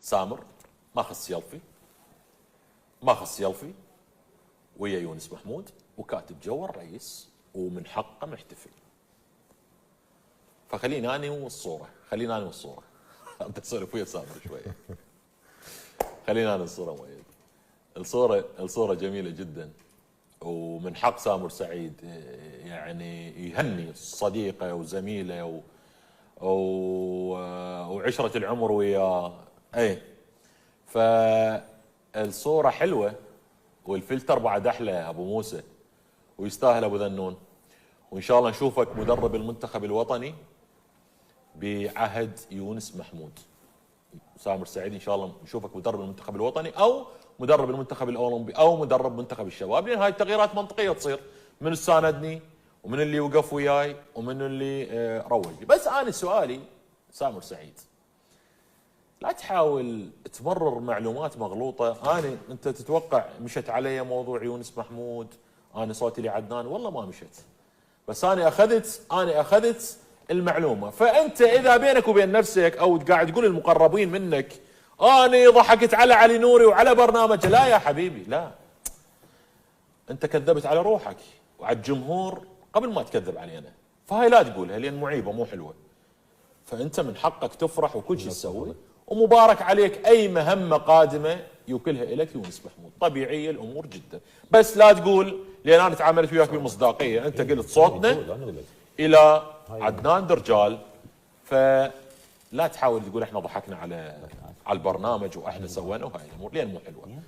سامر ماخذ سيلفي ويا يونس محمود وكاتب جوا الرئيس ومن حقه محتفل. فخليني اني والصوره بدي اسولف ويا سامر شويه. خلينا انا الصوره مؤيد. الصوره جميله جدا، ومن حق سامر سعيد يعني يهني صديقه وزميله وعشره العمر وياه. اي فالصوره حلوه والفلتر بعد احلى ابو موسى، ويستاهل ابو ذنون. وان شاء الله نشوفك مدرب المنتخب الوطني بعهد يونس محمود. سامر سعيد ان شاء الله نشوفك مدرب المنتخب الوطني او مدرب المنتخب الاولمبي او مدرب منتخب الشباب، لان هاي التغييرات منطقيه تصير من اللي ساندني ومن اللي وقف وياي ومن اللي روج لي. بس انا سؤالي سامر سعيد، لا تحاول تمرر معلومات مغلوطه. انت تتوقع مشت علي موضوع يونس محمود، انا صوتي لعدنان، والله ما مشت، بس انا اخذت المعلومه. فانت اذا بينك وبين نفسك او قاعد تقول المقربين منك اني ضحكت على علي نوري وعلى برنامجه، لا يا حبيبي لا، انت كذبت على روحك وعلى الجمهور قبل ما تكذب علي انا. فهاي لا تقولها لان معيبه مو حلوه. فانت من حقك تفرح وكل شيء تسوي، ومبارك عليك اي مهمه قادمه يوكلها اليك يونس محمود. طبيعيه الامور جدا، بس لا تقول لان انا تعاملت وياك بمصداقيه. انت قلت صوتنا الى عدنان درجال، فلا تحاول تقول احنا ضحكنا على البرنامج واحنا سوينا وهاي الامور لان مو حلوه.